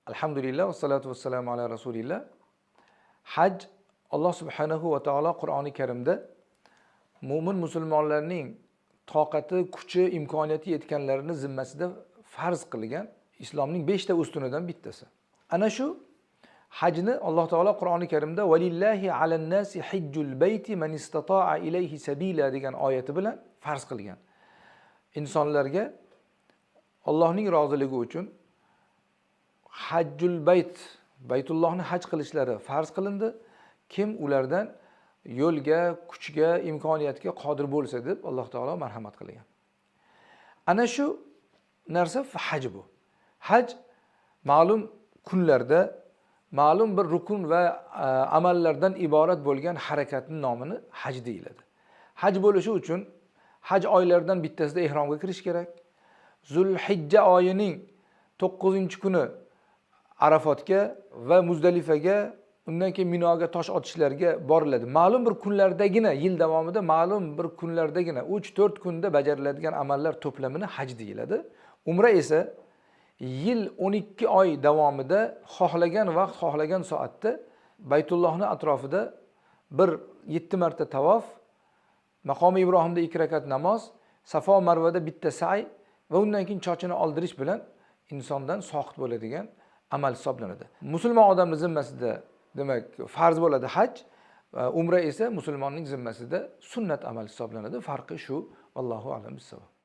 Alhamdulillah, vassalatu vassalamu ala rasulillah. Haj, Alloh subhanahu va taolo Qur'oni Karimda mo'min musulmonlarning toqati, kuchi, imkoniyati yetganlarini zimmasida farz qilgan islomning 5 ta ustunidan bittasi. Ana shu hajni Alloh taolo Qur'oni Karimda "Valillahi alan-nasi hajjul bayti man istata'a ilayhi sabila" degan oyati bilan farz qilgan. Insonlarga Allohning roziligi uchun hajjul bayt, Baytullohni haj qilishlari farz qilindi. Kim ulardan yo'lga, kuchga, imkoniyatga qodir bo'lsa deb Alloh taolo marhamat qilgan. Ana shu narsa haj bu. Haj ma'lum kunlarda ma'lum bir rukun va amallardan iborat bo'lgan harakatning nomini haj deyiladi. Haj bo'lishi uchun haj oylaridan bittasida ihromga kirish kerak. Zulhijja oyining 9-kuni Arafotga va Muzdalifaga, undan keyin Minoga tosh otishlarga boriladi. Ma'lum bir kunlardagina, yil davomida ma'lum bir kunlardagina 3-4 kunda bajariladigan amallar to'plamini haj deyiladi. Umra esa yil 12 oy davomida xohlagan vaqt, xohlagan soatda Baytullohning atrofida bir 7 marta tavof, maqomi Ibrohimda 2 rakat namoz, Safo Marvada bitta sa'y va undan keyin chochini oldirish bilan insondan soqit bo'ladigan amal hisoblanadi. Musulmon odamning zimmasida demak farz bo'ladi haj, umra esa musulmonning zimmasida sunnat amal hisoblanadi. Farqi shu. Allohu a'lam bissavob.